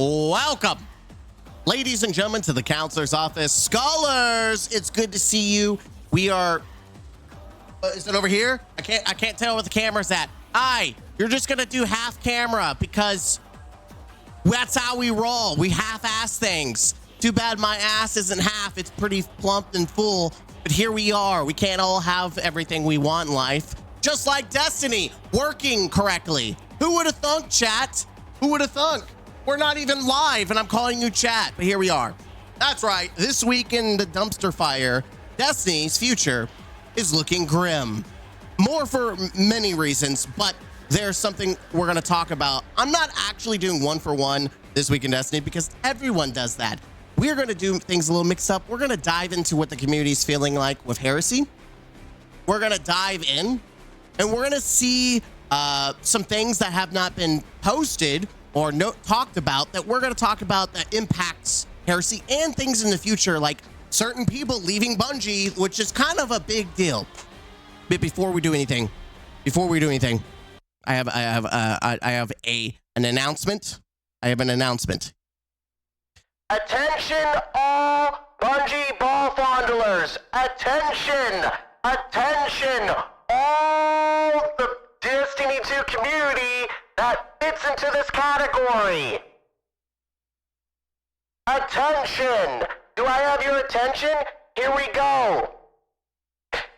Welcome, ladies and gentlemen, to the counselor's office. Scholars, it's good to see you. We are, is it over here? I can't tell where the camera's at. Hi, you're just gonna do half camera because that's how we roll. We half-ass things. Too bad my ass isn't half. It's pretty plump and full, but here we are. We can't all have everything we want in life. Just like Destiny, working correctly. Who would have thunk, chat? Who would have thunk? We're not even live and I'm calling you chat, but here we are. That's right. This week in the dumpster fire, Destiny's future is looking grim. More for many reasons, but there's something we're going to talk about. I'm not actually doing one for one this week in Destiny because everyone does that. We're going to do things a little mixed up. We're going to dive into what the community is feeling like with Heresy. We're going to dive in and we're going to see some things that have not been posted or talked about that we're going to talk about that impacts Heresy and things in the future, like certain people leaving Bungie, which is kind of a big deal. But before we do anything, I have an announcement. I have an announcement. Attention, all Bungie ball fondlers. Attention, attention, all the Destiny 2 community that fits into this category. Attention! Do I have your attention? Here we go.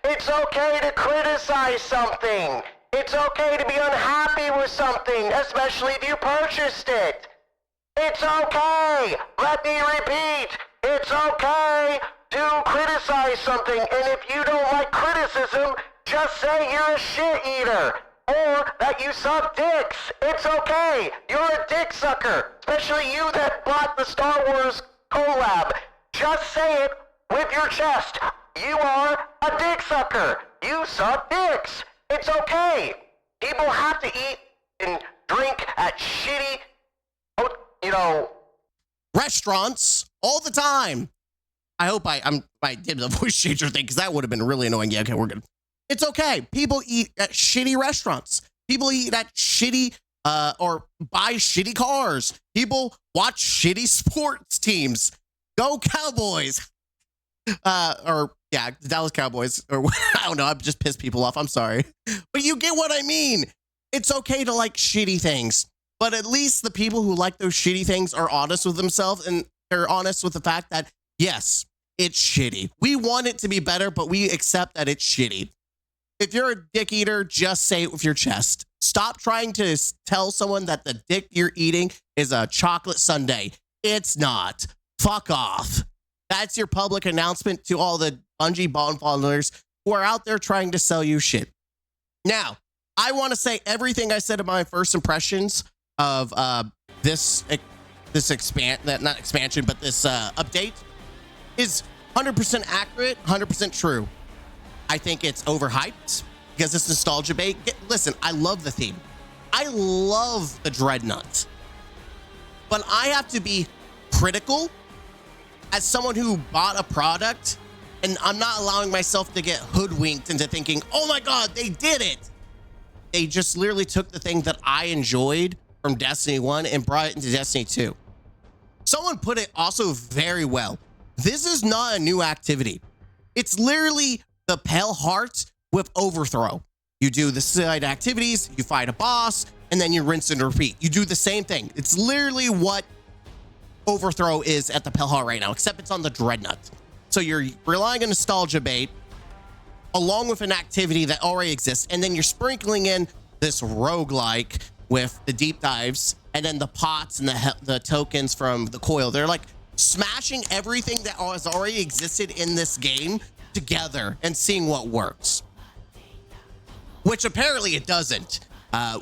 It's okay to criticize something. It's okay to be unhappy with something, especially if you purchased it. It's okay. Let me repeat. It's okay to criticize something, and if you don't like criticism, just say you're a shit eater. Or that you suck dicks. It's okay. You're a dick sucker. Especially you that bought the Star Wars collab. Just say it with your chest. You are a dick sucker. You suck dicks. It's okay. People have to eat and drink at shitty, restaurants all the time. I hope I did the voice changer thing because that would have been really annoying. Yeah, okay, we're good. It's okay. People eat at shitty restaurants. People eat at shitty or buy shitty cars. People watch shitty sports teams. Go Cowboys. The Dallas Cowboys. Or I don't know. I've just pissed people off. I'm sorry. But you get what I mean. It's okay to like shitty things. But at least the people who like those shitty things are honest with themselves and they're honest with the fact that, yes, it's shitty. We want it to be better, but we accept that it's shitty. If you're a dick eater, just say it with your chest. Stop trying to tell someone that the dick you're eating is a chocolate sundae. It's not. Fuck off. That's your public announcement to all the Bungie bond followers who are out there trying to sell you shit. Now, I want to say everything I said in my first impressions of this update is 100% accurate, 100% true. I think it's overhyped because it's nostalgia bait. Listen, I love the theme. I love the Dreadnought. But I have to be critical as someone who bought a product, and I'm not allowing myself to get hoodwinked into thinking, oh my God, they did it. They just literally took the thing that I enjoyed from Destiny 1 and brought it into Destiny 2. Someone put it also very well. This is not a new activity. It's literally the Pale Heart with Overthrow. You do the side activities, you fight a boss, and then you rinse and repeat. You do the same thing. It's literally what Overthrow is at the Pale Heart right now, except it's on the Dreadnought. So you're relying on nostalgia bait along with an activity that already exists, and then you're sprinkling in this roguelike with the deep dives, and then the pots and the tokens from the coil. They're like smashing everything that has already existed in this game together and seeing what works, which apparently it doesn't.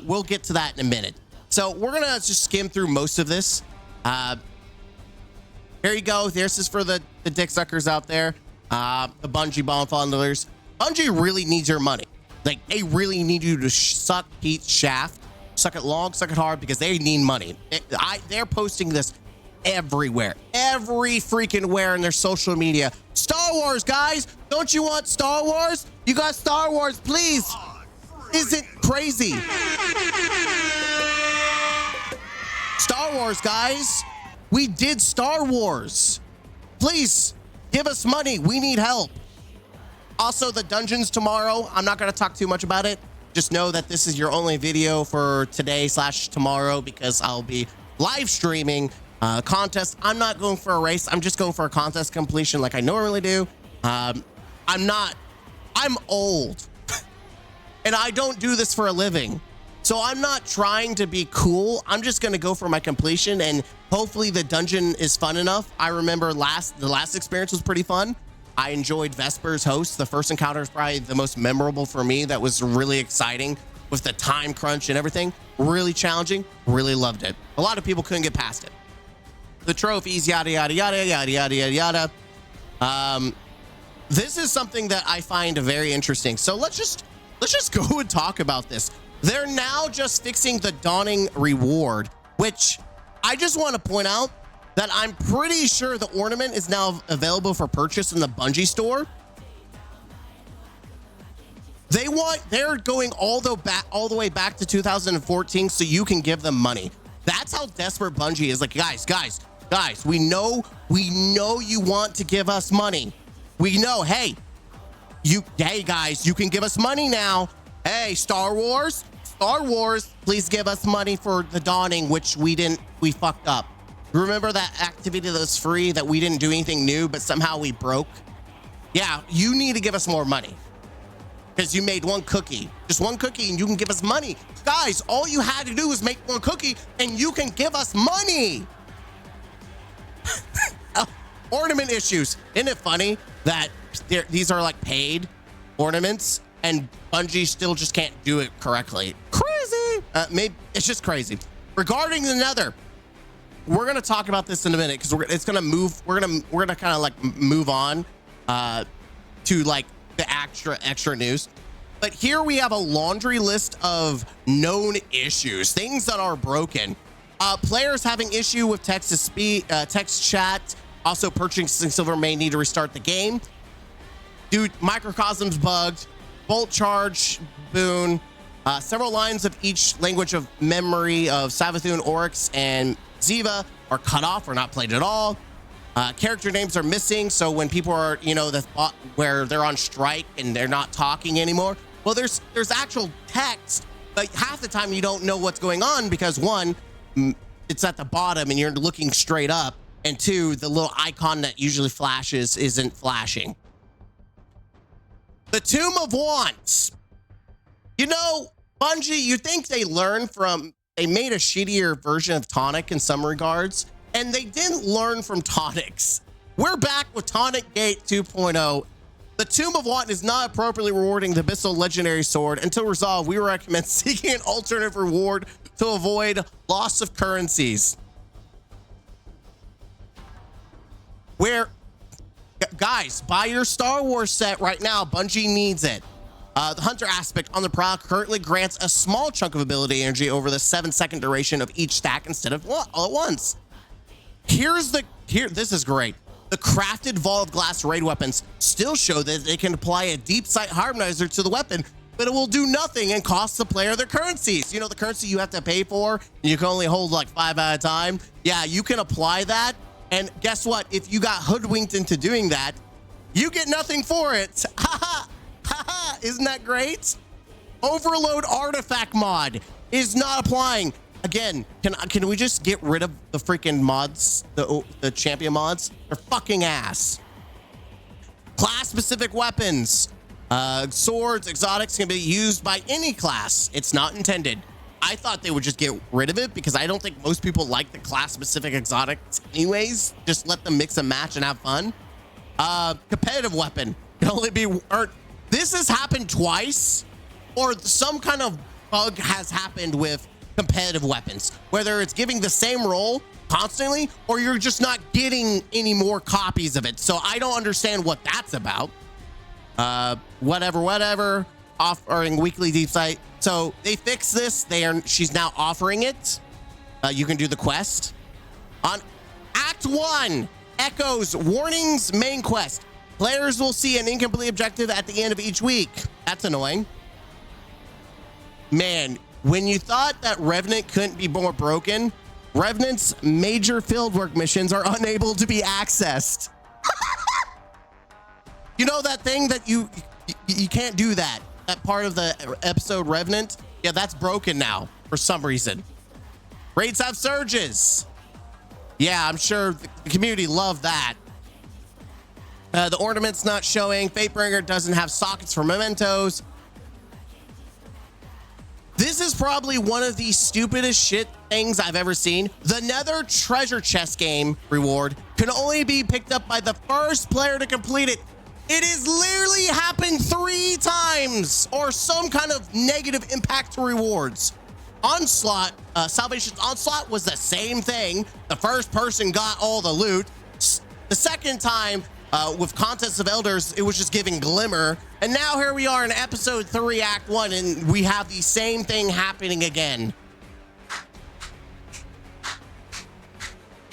We'll get to that in a minute. So we're gonna just skim through most of this. Here you go. This is for the dick suckers out there, the Bungie bond fondlers. Bungie really needs your money. Like, they really need you to suck Pete's shaft, suck it long, suck it hard, because they need money. They're posting this everywhere, every freaking where in their social media. Star Wars, guys, don't you want Star Wars? You got Star Wars, please. Is it crazy? Star Wars, guys, We did Star Wars. Please give us money. We need help. Also, the dungeons tomorrow, I'm not going to talk too much about it. Just know that this is your only video for today/tomorrow because I'll be live streaming contest. I'm not going for a race. I'm just going for a contest completion like I normally do. I'm old and I don't do this for a living. So I'm not trying to be cool. I'm just going to go for my completion, and hopefully the dungeon is fun enough. I remember the last experience was pretty fun. I enjoyed Vesper's host. The first encounter is probably the most memorable for me. That was really exciting with the time crunch and everything. Really challenging. Really loved it. A lot of people couldn't get past it. The trophies, yada, yada, yada, yada, yada, yada, yada. This is something that I find very interesting. So let's just go and talk about this. They're now just fixing the dawning reward, which I just want to point out that I'm pretty sure the ornament is now available for purchase in the Bungie store. They're going all the way back to 2014 so you can give them money. That's how desperate Bungie is. Like, guys, we know you want to give us money. We know, hey guys, you can give us money now. Hey, Star Wars, please give us money for the dawning, which we fucked up. Remember that activity that was free that we didn't do anything new, but somehow we broke? Yeah, you need to give us more money because you made one cookie, just one cookie, and you can give us money. Guys, all you had to do was make one cookie and you can give us money. Ornament issues. Isn't it funny that these are like paid ornaments and Bungie still just can't do it correctly? Crazy. Maybe it's just crazy. Regarding the nether, we're gonna talk about this in a minute because it's gonna move. We're gonna kind of like move on to like the extra news. But here we have a laundry list of known issues, things that are broken. Players having issue with text to speech, text chat. Also, purchasing silver may need to restart the game. Dude, microcosms bugged. Bolt charge boon. Several lines of each language of memory of Savathun, Oryx, and Ziva are cut off or not played at all. Character names are missing, so when people are, where they're on strike and they're not talking anymore, well, there's actual text, but half the time you don't know what's going on because one, it's at the bottom and you're looking straight up, and two, the little icon that usually flashes isn't flashing. The Tomb of Wants. Bungie, you think they made a shittier version of Tonic in some regards, and they didn't learn from Tonics. We're back with Tonic Gate 2.0. The Tomb of Want is not appropriately rewarding the Abyssal Legendary Sword. Until resolved, we recommend seeking an alternative reward to avoid loss of currencies. Guys, buy your Star Wars set right now. Bungie needs it. The Hunter aspect on the product currently grants a small chunk of ability energy over the 7-second duration of each stack instead of all at once. This is great. The crafted Vault of Glass raid weapons still show that they can apply a deep sight harmonizer to the weapon, but it will do nothing and cost the player their currencies. The currency you have to pay for, and you can only hold like 5 at a time. Yeah, you can apply that. And guess what? If you got hoodwinked into doing that, you get nothing for it. Haha, isn't that great? Overload artifact mod is not applying. Again, can we just get rid of the freaking mods, the champion mods? They're fucking ass. Class specific weapons, swords, exotics can be used by any class. It's not intended. I thought they would just get rid of it because I don't think most people like the class specific exotics anyways. Just let them mix and match and have fun. Competitive weapon can only be earned. This has happened twice, or some kind of bug has happened with competitive weapons, whether it's giving the same roll constantly or you're just not getting any more copies of it. So I don't understand what that's about. Whatever. Offering weekly deep sight. So they fixed this. She's now offering it. You can do the quest on Act 1. Echoes Warnings main quest. Players will see an incomplete objective at the end of each week. That's annoying. Man, when you thought that Revenant couldn't be more broken, Revenant's major fieldwork missions are unable to be accessed. You know that thing that you can't do that part of the episode Revenant? Yeah, that's broken now for some reason. Raids have surges. Yeah, I'm sure the community loved that. The ornament's not showing. Fatebringer doesn't have sockets for mementos. This is probably one of the stupidest shit things I've ever seen. The Nether treasure chest game reward can only be picked up by the first player to complete it. It has literally happened 3 times, or some kind of negative impact to rewards. Onslaught, Salvation's Onslaught was the same thing. The first person got all the loot. The second time, with Contest of Elders, it was just giving Glimmer. And now here we are in episode 3, Act 1, and we have the same thing happening again.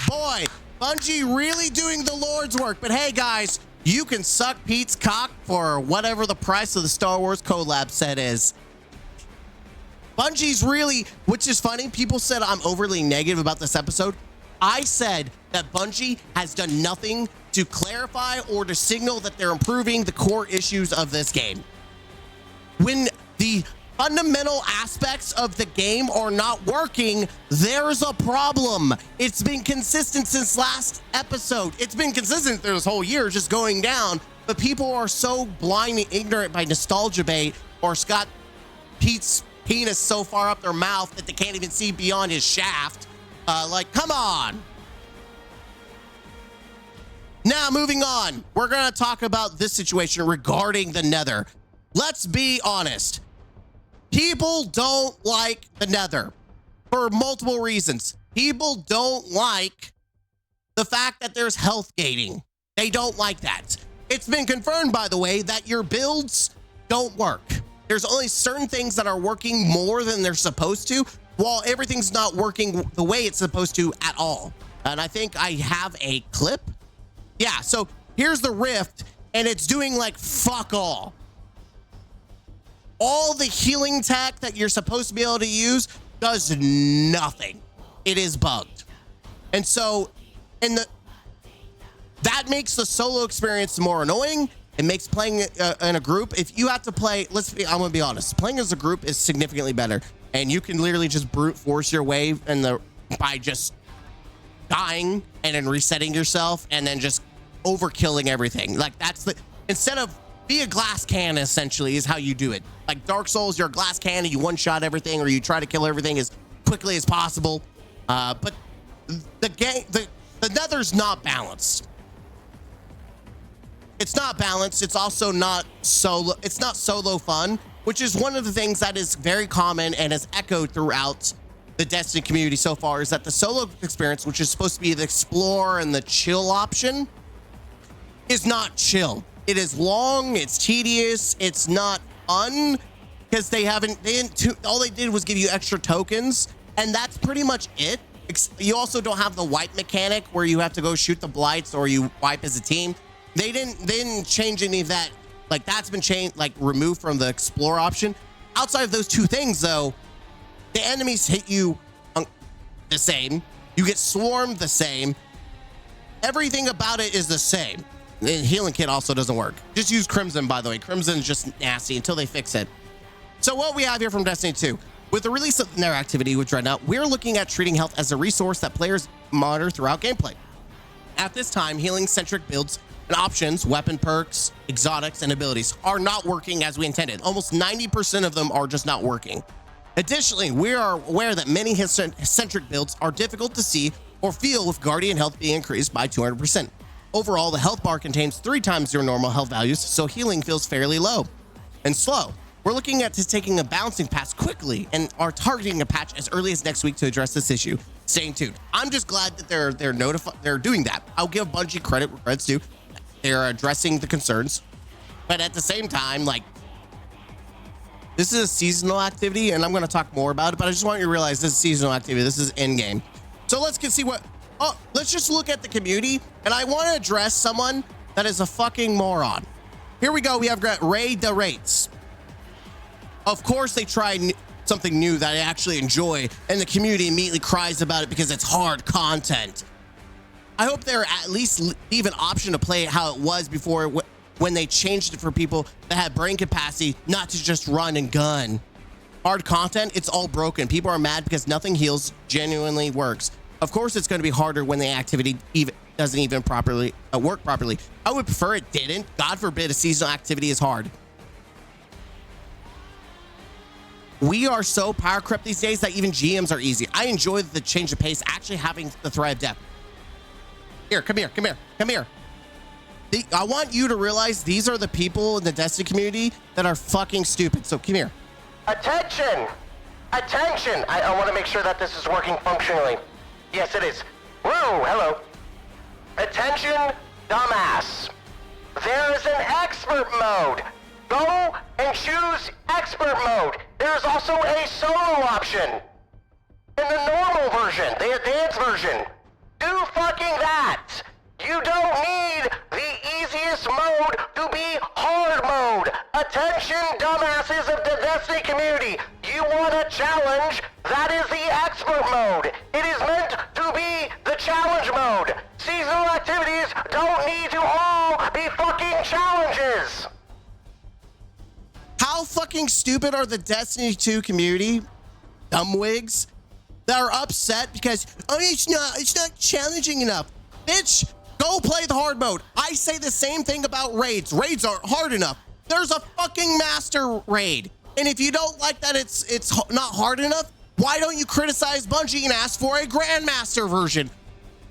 Boy, Bungie really doing the Lord's work. But hey, guys, you can suck Pete's cock for whatever the price of the Star Wars collab set is. Bungie's really, which is funny, people said I'm overly negative about this episode. I said that Bungie has done nothing to clarify or to signal that they're improving the core issues of this game. When the fundamental aspects of the game are not working, there's a problem. It's been consistent since last episode. It's been consistent through this whole year, just going down, but people are so blind and ignorant by nostalgia bait or Scott Pete's penis so far up their mouth that they can't even see beyond his shaft. Like, come on. Now, moving on, we're going to talk about this situation regarding the Nether. Let's be honest. People don't like the Nether for multiple reasons. People don't like the fact that there's health gating. They don't like that. It's been confirmed, by the way, that your builds don't work. There's only certain things that are working more than they're supposed to, while everything's not working the way it's supposed to at all. And I think I have a clip. Yeah, so here's the rift, and it's doing like fuck all. All the healing tech that you're supposed to be able to use does nothing. It is bugged. And so, that makes the solo experience more annoying. It makes playing in a group, if you have to play, I'm gonna be honest, playing as a group is significantly better. And you can literally just brute force your way by just dying and then resetting yourself and then just overkilling everything. Like instead of be a glass can, essentially is how you do it. Like Dark Souls, you're a glass can and you one-shot everything, or you try to kill everything as quickly as possible. But the Nether's not balanced. It's not balanced. It's also not solo. It's not solo fun, which is one of the things that is very common and has echoed throughout the Destiny community so far, is that the solo experience, which is supposed to be the explore and the chill option, is not chill. It is long, it's tedious, it's not fun, because all they did was give you extra tokens, and that's pretty much it. You also don't have the wipe mechanic where you have to go shoot the blights or you wipe as a team. They didn't change any of that. Like, that's been changed, like removed from the explore option. Outside of those two things, though, the enemies hit you the same. You get swarmed the same. Everything about it is the same. The healing kit also doesn't work. Just use Crimson, by the way. Crimson is just nasty until they fix it. So what we have here from Destiny 2, with the release of Nether activity with Dreadnought, we're looking at treating health as a resource that players monitor throughout gameplay. At this time, healing-centric builds and options, weapon perks, exotics, and abilities are not working as we intended. Almost 90% of them are just not working. Additionally, we are aware that many centric builds are difficult to see or feel with Guardian health being increased by 200%. Overall, the health bar contains 3 times your normal health values, so healing feels fairly low and slow. We're looking at taking a balancing pass quickly and are targeting a patch as early as next week to address this issue. Staying tuned. I'm just glad that they're doing that. I'll give Bungie credit where credit's due. They're addressing the concerns, but at the same time, like, this is a seasonal activity, and I'm going to talk more about it, but I just want you to realize this is seasonal activity. This is in game. So let's see let's just look at the community, and I want to address someone that is a fucking moron. Here we go. We have got Ray the Rates. Of course, they tried something new that I actually enjoy, and the community immediately cries about it because it's hard content. I hope they're at least leave an option to play it how it was before when they changed it for people that had brain capacity, not to just run and gun. Hard content, it's all broken. People are mad because nothing heals genuinely works. Of course, it's going to be harder when the activity doesn't even properly work properly. I would prefer it didn't. God forbid a seasonal activity is hard. We are so power crept these days that even GMs are easy. I enjoy the change of pace, actually having the threat of death. Here, come here, come here, come here. I want you to realize these are the people in the Destiny community that are fucking stupid. So come here. Attention! Attention! I want to make sure that this is working functionally. Yes, it is. Whoa, hello. Attention, dumbass. There is an expert mode. Go and choose expert mode. There is also a solo option. In the normal version, the advanced version. Do fucking that. You don't need the easiest mode to be hard mode. Attention, dumbasses of the Destiny community. You want a challenge? That is the expert mode. It is meant to be the challenge mode. Seasonal activities don't need to all be fucking challenges. How fucking stupid are the Destiny 2 community, dumbwigs, that are upset because, oh, it's not challenging enough. Bitch, go play the hard mode. I say the same thing about raids. Raids aren't hard enough. There's a fucking master raid. And if you don't like that it's not hard enough, why don't you criticize Bungie and ask for a grandmaster version?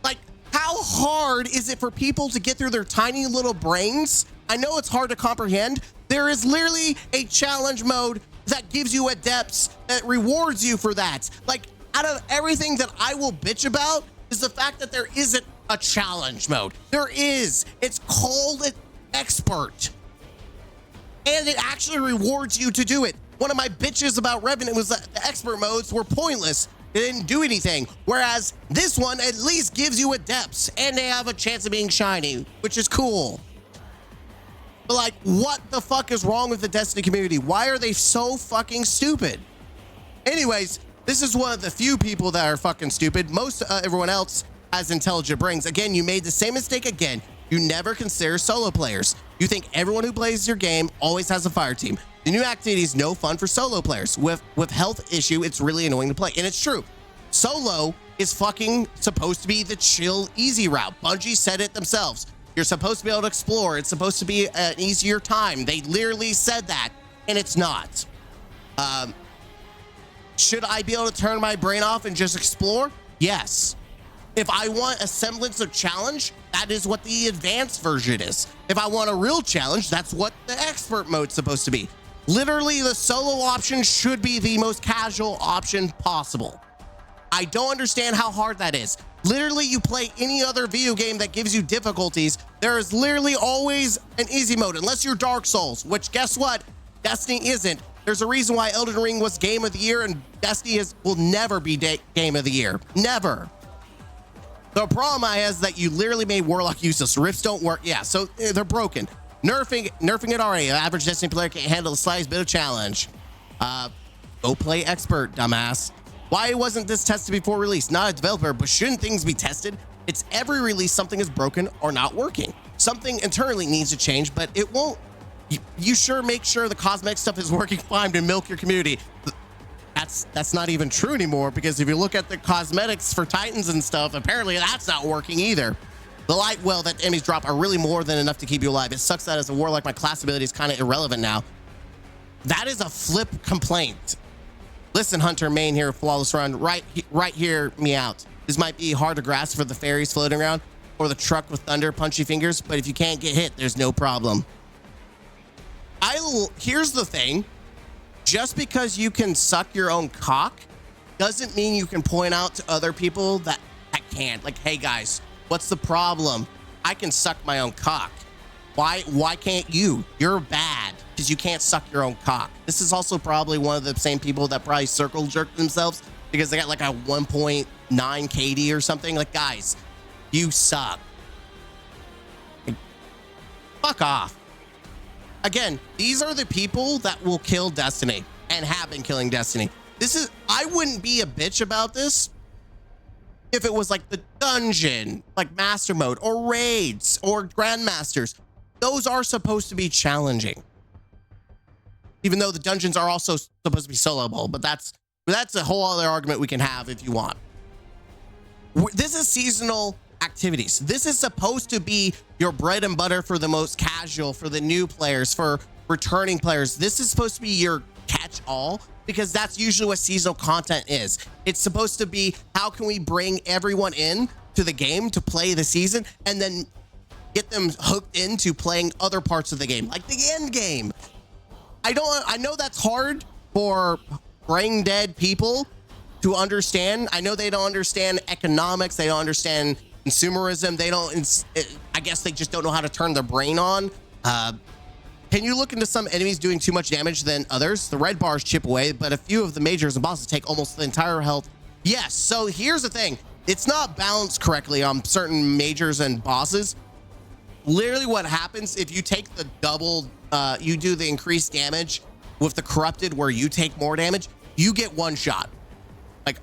Like, how hard is it for people to get through their tiny little brains? I know it's hard to comprehend. There is literally a challenge mode that gives you adepts that rewards you for that. Like, out of everything that I will bitch about is the fact that there isn't a challenge mode. There is. It's called an expert. And it actually rewards you to do it. One of my bitches about Revenant was that the expert modes were pointless. They didn't do anything. Whereas this one at least gives you adepts and they have a chance of being shiny, which is cool. But like, what the fuck is wrong with the Destiny community? Why are they so fucking stupid? Anyways, this is one of the few people that are fucking stupid. Most everyone else has intelligent brains. Again, you made the same mistake again. You never consider solo players. You think everyone who plays your game always has a fire team. The new activity is no fun for solo players. With health issue, it's really annoying to play. And it's true. Solo is fucking supposed to be the chill, easy route. Bungie said it themselves. You're supposed to be able to explore. It's supposed to be an easier time. They literally said that, and it's not. Should I be able to turn my brain off and just explore? Yes. If I want a semblance of challenge, that is what the advanced version is. If I want a real challenge, that's what the expert mode's supposed to be. Literally, the solo option should be the most casual option possible. I don't understand how hard that is. Literally, you play any other video game that gives you difficulties, there is literally always an easy mode, unless you're Dark Souls, which guess what? Destiny isn't. There's a reason why Elden Ring was Game of the Year and Destiny will never be Game of the Year. Never. The problem I have is that you literally made Warlock useless. Rifts don't work. Yeah, so they're broken. Nerfing it already. An average Destiny player can't handle the slightest bit of challenge. Go play expert, dumbass. Why wasn't this tested before release? Not a developer, but shouldn't things be tested? It's every release something is broken or not working. Something internally needs to change, but it won't. You sure make sure the cosmetic stuff is working fine to milk your community. That's not even true anymore, because if you look at the cosmetics for Titans and stuff, apparently that's not working either. The light well that enemies drop are really more than enough to keep you alive. It sucks that as a warlock, my class ability is kind of irrelevant now. That is a flip complaint. Listen, Hunter Main here, Flawless Run, right here, me out. This might be hard to grasp for the fairies floating around or the truck with thunder punchy fingers, but if you can't get hit, there's no problem. Here's the thing. Just because you can suck your own cock doesn't mean you can point out to other people that can't. Like, hey guys, what's the problem? I can suck my own cock. Why can't you? You're bad because you can't suck your own cock. This is also probably one of the same people that probably circle jerk themselves because they got like a 1.9 KD or something. Like, guys, you suck. Like, fuck off. Again, these are the people that will kill Destiny and have been killing Destiny. I wouldn't be a bitch about this if it was like the dungeon, like master mode or raids or grandmasters. Those are supposed to be challenging, even though the dungeons are also supposed to be soloable, but that's a whole other argument we can have if you want. This is seasonal activities. This is supposed to be your bread and butter for the most casual, for the new players, for returning players. This is supposed to be your catch-all, because that's usually what seasonal content is. It's supposed to be, how can we bring everyone in to the game to play the season and then get them hooked into playing other parts of the game, like the end game. I know that's hard for brain dead people to understand. I know they don't understand economics. They don't understand consumerism. I guess they just don't know how to turn their brain on. Can you look into some enemies doing too much damage than others? The red bars chip away, but a few of the majors and bosses take almost the entire health. Yes, so here's the thing. It's not balanced correctly on certain majors and bosses. Literally what happens if you take the double, you do the increased damage with the corrupted where you take more damage, you get one shot. Like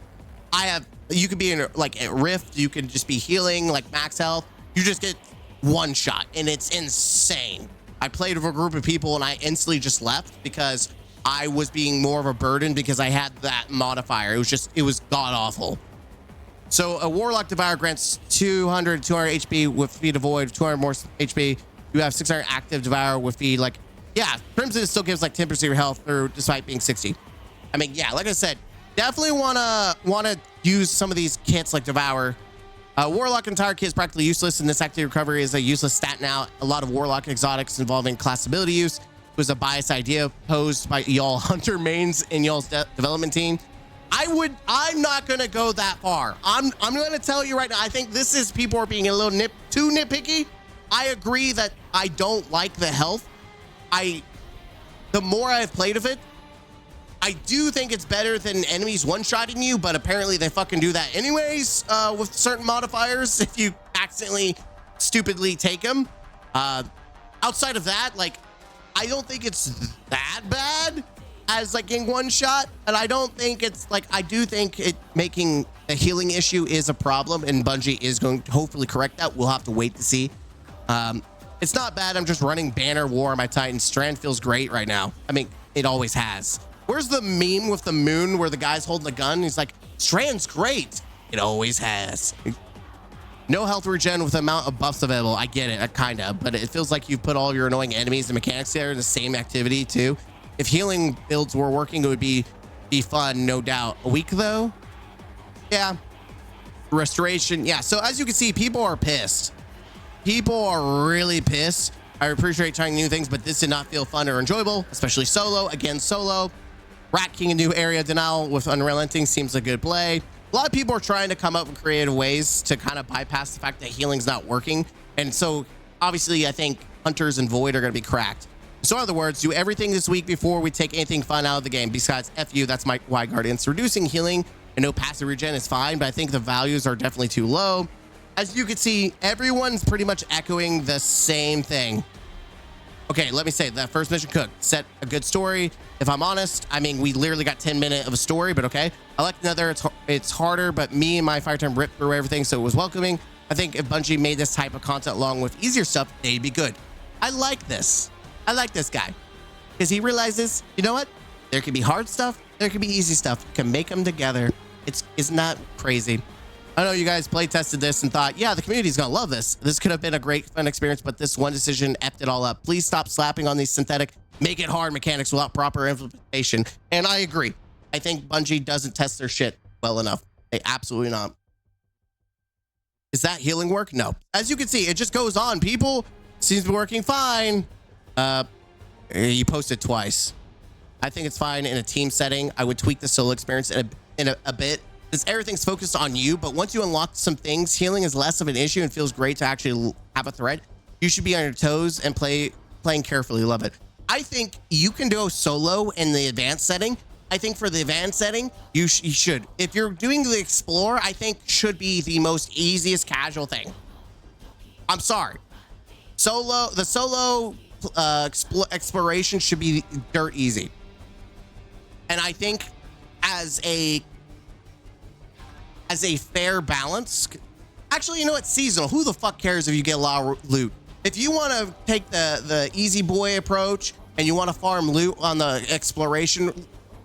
you could be in like a rift, you can just be healing like max health. You just get one shot and it's insane. I played with a group of people and I instantly just left because I was being more of a burden because I had that modifier. It was god awful. So a Warlock Devour grants 200 HP with Feed of Void, 200 more HP. You have 600 active Devour with Feed. Like, yeah, Crimson still gives like 10% of your health despite being 60. I mean, yeah, like I said, definitely wanna use some of these kits like Devour. Warlock entire kit is practically useless, and this activity recovery is a useless stat now. A lot of Warlock exotics involving class ability use was a biased idea posed by y'all hunter mains in y'all's development team. I'm not gonna go that far. I'm gonna tell you right now, I think people are being a little too nitpicky. I agree that I don't like the health. The more I've played of it, I do think it's better than enemies one-shotting you, but apparently they fucking do that anyways with certain modifiers if you accidentally stupidly take them. Outside of that, like, I don't think it's that bad as like getting one shot, and I don't think it's like, I do think making a healing issue is a problem, and Bungie is going to hopefully correct that. We'll have to wait to see. It's not bad. I'm just running Banner War on my Titan. Strand feels great right now. I mean, it always has. Where's the meme with the moon where the guy's holding the gun? He's like, Strand's great. It always has. No health regen with the amount of buffs available. I get it, kind of, but it feels like you've put all your annoying enemies and mechanics there in the same activity too. If healing builds were working, it would be fun, no doubt. A week though? Yeah. Restoration, yeah. So as you can see, people are pissed. People are really pissed. I appreciate trying new things, but this did not feel fun or enjoyable, especially solo. Again, solo. Rat King, a new area denial with Unrelenting seems a good play. A lot of people are trying to come up with creative ways to kind of bypass the fact that healing's not working. And so obviously I think Hunters and Void are going to be cracked. So in other words, do everything this week before we take anything fun out of the game. Besides, F you, that's my White Guardians. Reducing healing and no passive regen is fine, but I think the values are definitely too low. As you can see, everyone's pretty much echoing the same thing. Okay, let me say that first mission cooked. Set a good story. If I'm honest, I mean, we literally got 10 minutes of a story, but okay. I like Nether. It's harder, but me and my fire time ripped through everything, so it was welcoming. I think if Bungie made this type of content along with easier stuff, they'd be good. I like this. I like this guy because he realizes, you know what? There can be hard stuff. There can be easy stuff. You can make them together. It's not crazy. I know you guys play tested this and thought, yeah, the community's gonna love this. This could have been a great fun experience, but this one decision effed it all up. Please stop slapping on these synthetic, make it hard mechanics without proper implementation. And I agree. I think Bungie doesn't test their shit well enough. They absolutely not. Is that healing work? No. As you can see, it just goes on. People seems to be working fine. You posted twice. I think it's fine in a team setting. I would tweak the solo experience in a bit. Because everything's focused on you, but once you unlock some things, healing is less of an issue and feels great to actually have a threat. You should be on your toes and playing carefully. Love it. I think you can go solo in the advanced setting. I think for the advanced setting, you should. If you're doing the explore, I think should be the most easiest casual thing. I'm sorry. The solo exploration should be dirt easy. And I think as a fair balance. Actually, you know what? Seasonal. Who the fuck cares if you get a lot of loot? If you want to take the easy boy approach and you want to farm loot on the exploration,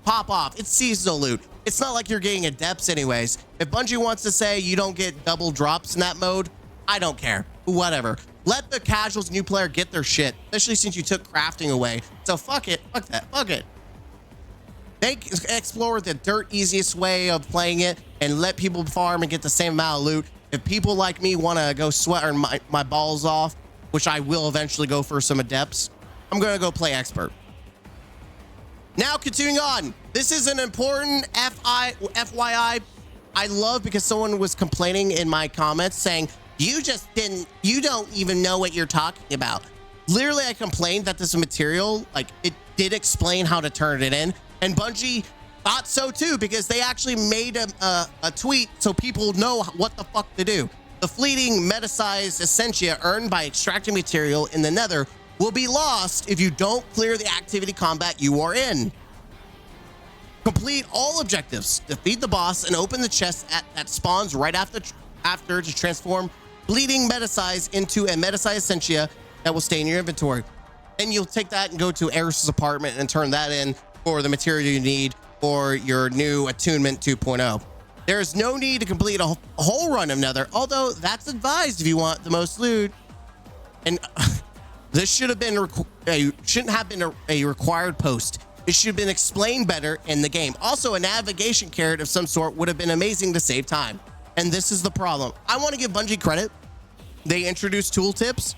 pop off. It's seasonal loot. It's not like you're getting adepts anyways. If Bungie wants to say you don't get double drops in that mode, I don't care. Whatever. Let the casuals new player get their shit, especially since you took crafting away. So fuck it. Fuck that. Fuck it. Explore the dirt easiest way of playing it and let people farm and get the same amount of loot. If people like me want to go sweat my balls off, which I will eventually go for some adepts, I'm going to go play expert. Now, continuing on. This is an important FYI. I love because someone was complaining in my comments saying, you don't even know what you're talking about. Literally, I complained that this material, like, it did explain how to turn it in. And Bungie thought so too, because they actually made a tweet so people know what the fuck to do. The fleeting meta-sized essentia earned by extracting material in the nether will be lost if you don't clear the activity combat you are in. Complete all objectives, defeat the boss, and open the chest that spawns right after to transform bleeding meta-size into a meta-sized essentia that will stay in your inventory. And you'll take that and go to Eris's apartment and turn that in for the material you need for your new attunement 2.0. There is no need to complete a whole run of Nether, although that's advised if you want the most loot. And this shouldn't have been a required post. It should have been explained better in the game. Also, a navigation carrot of some sort would have been amazing to save time. And this is the problem. I want to give Bungie credit. They introduced tooltips,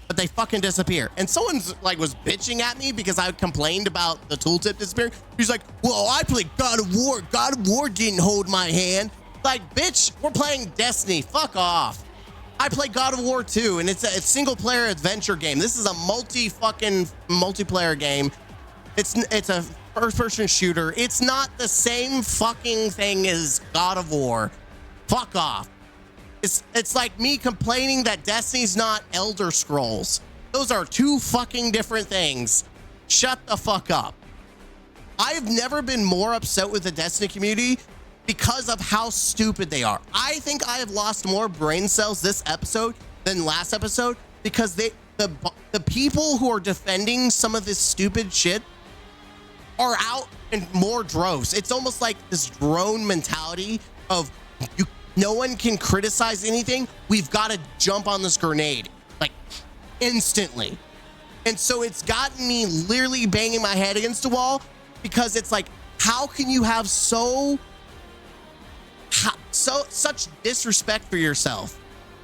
but they fucking disappear. And someone's like was bitching at me because I complained about the tooltip disappearing. He's like, well, I played God of War. God of War didn't hold my hand. Like, bitch, we're playing Destiny. Fuck off. I play God of War 2, and it's a single player adventure game. This is a multiplayer game. It's a first person shooter. It's not the same fucking thing as God of War. Fuck off. It's like me complaining that Destiny's not Elder Scrolls. Those are two fucking different things. Shut the fuck up. I've never been more upset with the Destiny community because of how stupid they are. I think I have lost more brain cells this episode than last episode because the people who are defending some of this stupid shit are out in more droves. It's almost like this drone mentality of no one can criticize anything. We've got to jump on this grenade like instantly. And so it's gotten me literally banging my head against the wall because it's like, how can you have such disrespect for yourself?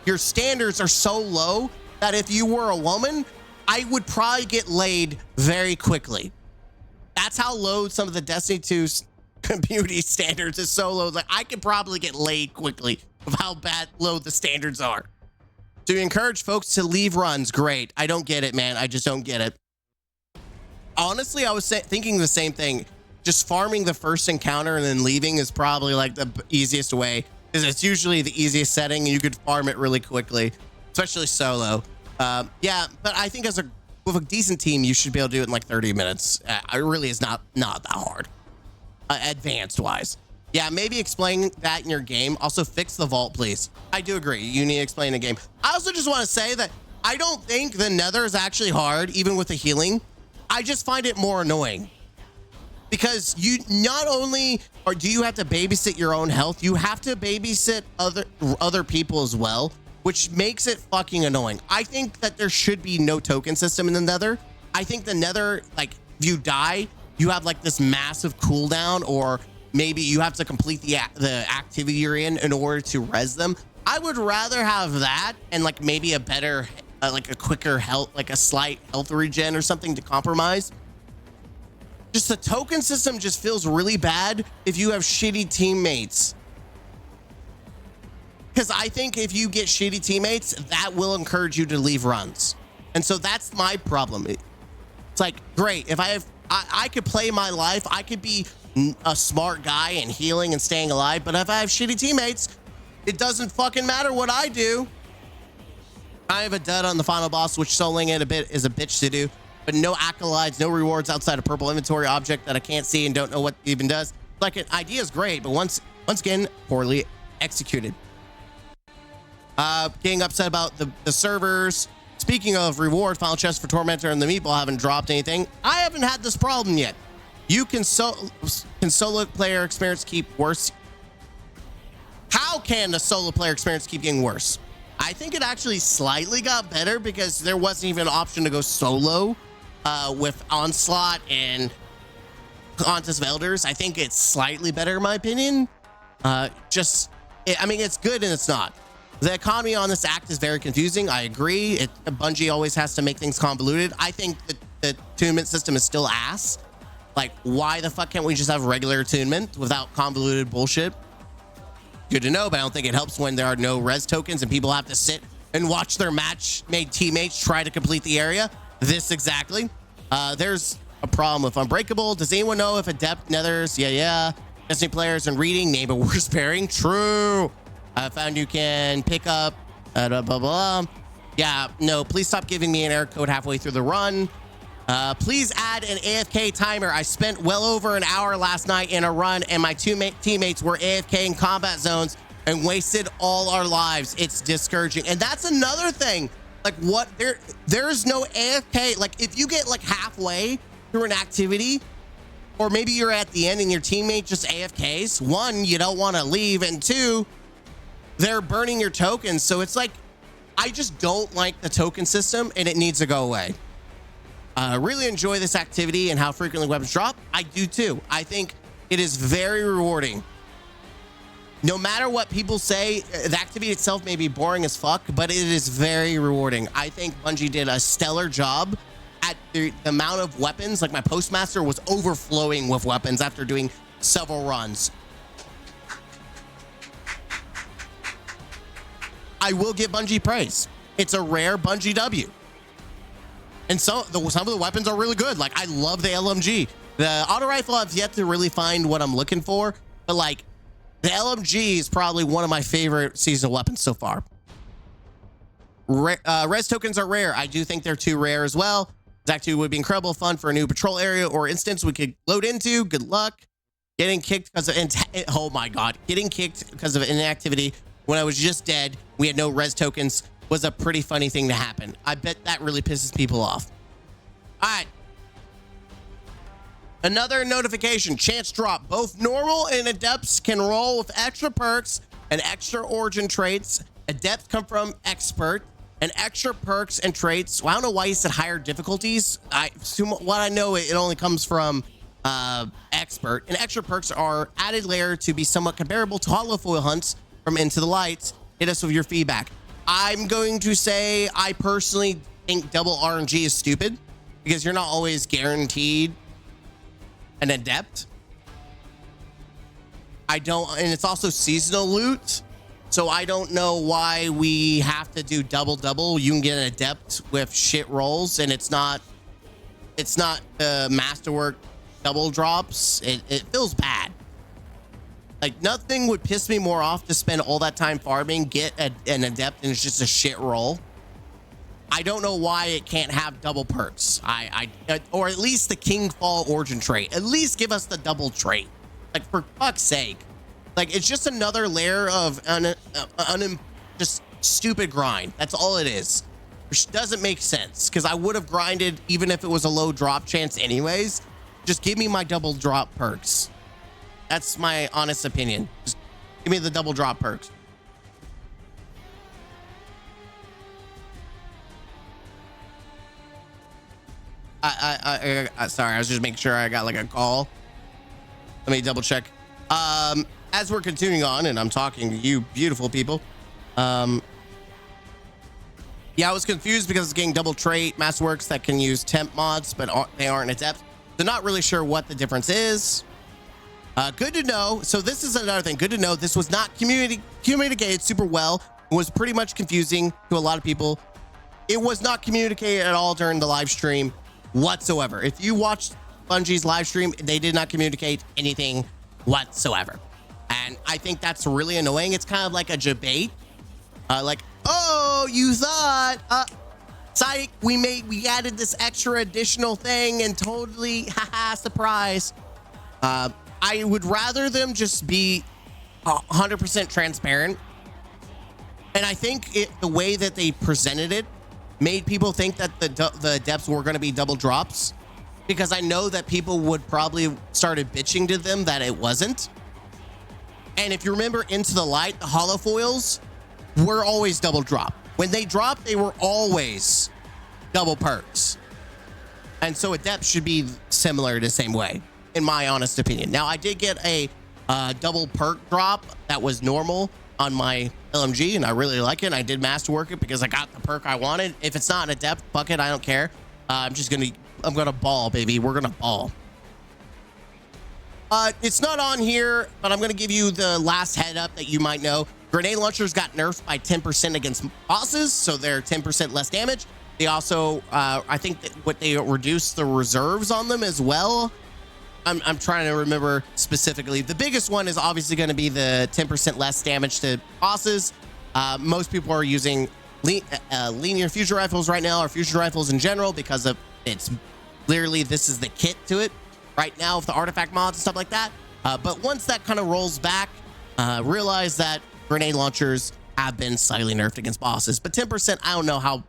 Your standards are so low that if you were a woman, I would probably get laid very quickly. That's how low some of the Destiny 2's community standards is. So low, like I could probably get laid quickly of how low the standards are. To encourage folks to leave runs, great. I don't get it, man. I just don't get it. Honestly, I was thinking the same thing. Just farming the first encounter and then leaving is probably like the easiest way, because it's usually the easiest setting and you could farm it really quickly, especially solo. Yeah, but I think with a decent team, you should be able to do it in like 30 minutes. It really is not that hard, advanced wise. Yeah, maybe explain that in your game. Also, fix the vault, please. I do agree. You need to explain the game. I also just want to say that I don't think the Nether is actually hard, even with the healing. I just find it more annoying. Because you not only do you have to babysit your own health, you have to babysit other people as well, which makes it fucking annoying. I think that there should be no token system in the Nether. I think the Nether, like, if you die, you have like this massive cooldown, or maybe you have to complete the activity you're in order to res them. I would rather have that and like maybe a better, like a quicker health, like a slight health regen or something to compromise. Just the token system just feels really bad if you have shitty teammates. Because I think if you get shitty teammates, that will encourage you to leave runs. And so that's my problem. It's like, great, if I could play my life, I could be a smart guy and healing and staying alive, but if I have shitty teammates, it doesn't fucking matter what I do. I have a dud on the final boss, which soloing it a bit is a bitch to do. But no acolytes, no rewards outside a purple inventory object that I can't see and don't know what it even does. Like, an idea is great, but once again, poorly executed. Getting upset about the servers. Speaking of reward, final chest for Tormentor and the Meatball haven't dropped anything. I haven't had this problem yet. You can solo player experience keep worse? How can the solo player experience keep getting worse? I think it actually slightly got better because there wasn't even an option to go solo with Onslaught and Contest of Elders. I think it's slightly better in my opinion. I mean, it's good and it's not. The economy on this act is very confusing. I agree. Bungie always has to make things convoluted. I think the attunement system is still ass. Like, why the fuck can't we just have regular attunement without convoluted bullshit? Good to know, but I don't think it helps when there are no res tokens and people have to sit and watch their match-made teammates try to complete the area. This exactly. There's a problem with Unbreakable. Does anyone know if Adept Nethers? Yeah. Destiny players and reading name a worse pairing. True. I found you can pick up blah, blah, blah. Yeah, no, please stop giving me an error code halfway through the run. Please add an AFK timer. I spent well over an hour last night in a run and my teammates were AFK in combat zones and wasted all our lives. It's discouraging. And that's another thing. Like, what? There's no AFK. Like, if you get like halfway through an activity, or maybe you're at the end and your teammate just AFKs, one, you don't want to leave, and two, they're burning your tokens. So it's like, I just don't like the token system and it needs to go away. Really enjoy this activity and how frequently weapons drop. I do too. I think it is very rewarding. No matter what people say, the activity itself may be boring as fuck, but it is very rewarding. I think Bungie did a stellar job at the amount of weapons. Like, my postmaster was overflowing with weapons after doing several runs. I will give Bungie praise. It's a rare Bungie W. And some of the weapons are really good. Like, I love the LMG. The auto rifle, I've yet to really find what I'm looking for, but like, the LMG is probably one of my favorite seasonal weapons so far. Res tokens are rare. I do think they're too rare as well. Act 2 would be incredible fun for a new patrol area or instance we could load into. Good luck. Getting kicked because of oh my god, getting kicked because of inactivity when I was just dead. We had no res tokens was a pretty funny thing to happen. I bet that really pisses people off. All right. Another notification, chance drop. Both normal and adepts can roll with extra perks and extra origin traits. Adepts come from expert and extra perks and traits. Well, I don't know why he said higher difficulties. I assume what I know, it only comes from expert. And extra perks are added layer to be somewhat comparable to hollow foil hunts from Into the Lights. Hit us with your feedback. I'm going to say I personally think double RNG is stupid because you're not always guaranteed an adept. I don't, and it's also seasonal loot. So I don't know why we have to do double. You can get an adept with shit rolls and it's not masterwork double drops. It feels bad. Like, nothing would piss me more off to spend all that time farming, get an adept, and it's just a shit roll. I don't know why it can't have double perks. Or at least the King Fall origin trait. At least give us the double trait. Like, for fuck's sake. Like, it's just another layer of just stupid grind. That's all it is. Which doesn't make sense, because I would have grinded even if it was a low drop chance anyways. Just give me my double drop perks. That's my honest opinion. Just give me the double drop perks. Sorry, I was just making sure I got like a call. Let me double check. As we're continuing on and I'm talking to you beautiful people. Yeah, I was confused because it's getting double trait masterworks that can use temp mods, but they aren't adept. They're not really sure what the difference is. Good to know. So this is another thing. Good to know. This was not communicated super well. It was pretty much confusing to a lot of people. It was not communicated at all during the live stream whatsoever. If you watched Bungie's live stream, they did not communicate anything whatsoever. And I think that's really annoying. It's kind of like a debate. Like, oh, you thought, psych, we added this extra additional thing and totally, haha, surprise. I would rather them just be 100% transparent. And I think the way that they presented it made people think that the depths were going to be double drops, because I know that people would probably started bitching to them that it wasn't. And if you remember Into the Light, the hollow foils were always double drop. When they dropped, they were always double perks. And so a depth should be similar the same way, in my honest opinion. Now, I did get a double perk drop that was normal on my LMG, and I really like it. And I did masterwork it because I got the perk I wanted. If it's not an adept, fuck it, I don't care. I'm gonna ball, baby. We're gonna ball. It's not on here, but I'm gonna give you the last head up that you might know. Grenade launchers got nerfed by 10% against bosses, so they're 10% less damage. They also, I think that they reduced the reserves on them as well. I'm trying to remember specifically. The biggest one is obviously going to be the 10% less damage to bosses. Most people are using linear fusion rifles right now, or fusion rifles in general, because of it's literally, this is the kit to it right now with the artifact mods and stuff like that. But once that kind of rolls back, realize that grenade launchers have been slightly nerfed against bosses. But 10%, I don't know how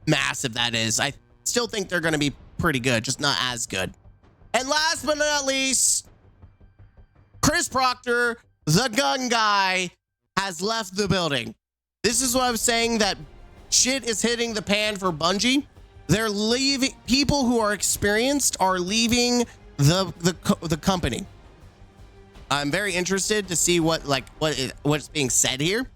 massive that is. I still think they're going to be pretty good, just not as good. And last but not least, Chris Proctor, the gun guy, has left the building. This is what I was saying, that shit is hitting the pan for Bungie. They're leaving. People who are experienced are leaving the company. I'm very interested to see what's being said here.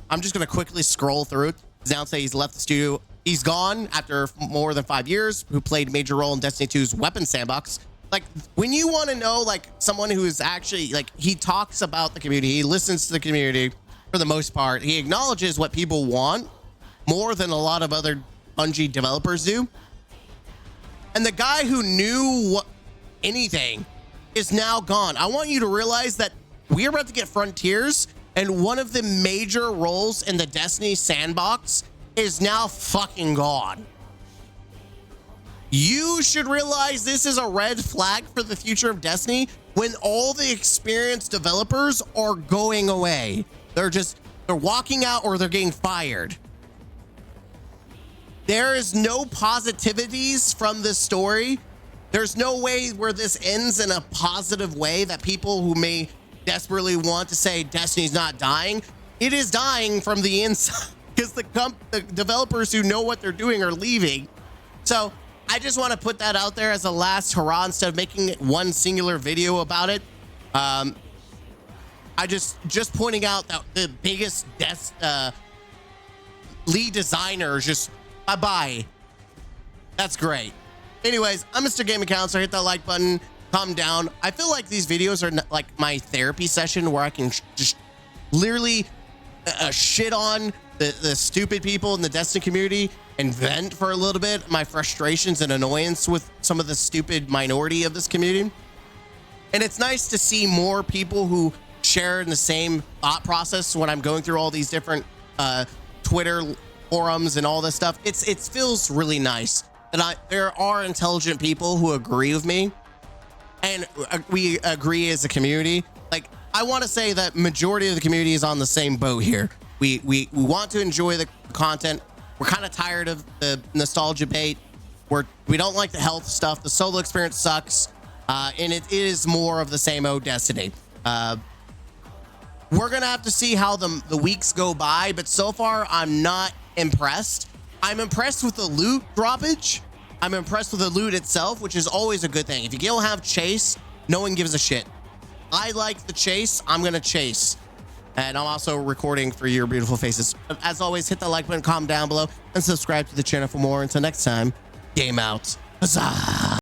I'm just going to quickly scroll through it. Now say he's left the studio. He's gone after more than 5 years, who played a major role in Destiny 2's weapon sandbox. Like, when you want to know, like, someone who is actually, like, he talks about the community, he listens to the community for the most part, he acknowledges what people want more than a lot of other Bungie developers do. And the guy who knew anything is now gone. I want you to realize that we're about to get Frontiers, and one of the major roles in the Destiny sandbox is now fucking gone. You should realize this is a red flag for the future of Destiny when all the experienced developers are going away. They're walking out, or they're getting fired. There is no positivities from this story. There's no way where this ends in a positive way, that people who may desperately want to say Destiny's not dying, it is dying from the inside, because the developers who know what they're doing are leaving. So I just want to put that out there as a last hurrah, instead of making one singular video about it. I just pointing out that the biggest lead designer is just bye-bye. That's great. Anyways, I'm Mr. Gaming Counselor. Hit that like button, calm down. I feel like these videos are like my therapy session, where I can just literally shit on the stupid people in the Destiny community and vent for a little bit my frustrations and annoyance with some of the stupid minority of this community. And it's nice to see more people who share in the same thought process when I'm going through all these different Twitter forums and all this stuff. It feels really nice that there are intelligent people who agree with me, and we agree as a community. Like, I want to say that majority of the community is on the same boat here. We want to enjoy the content. We're kind of tired of the nostalgia bait. We don't like the health stuff. The solo experience sucks, and it is more of the same old Destiny. We're gonna have to see how the weeks go by, but so far I'm not impressed. I'm impressed with the loot droppage. I'm impressed with the loot itself, which is always a good thing. If you don't have chase, no one gives a shit. I like the chase. I'm gonna chase. And I'm also recording for your beautiful faces. As always, hit the like button, comment down below, and subscribe to the channel for more. Until next time, game out. Huzzah!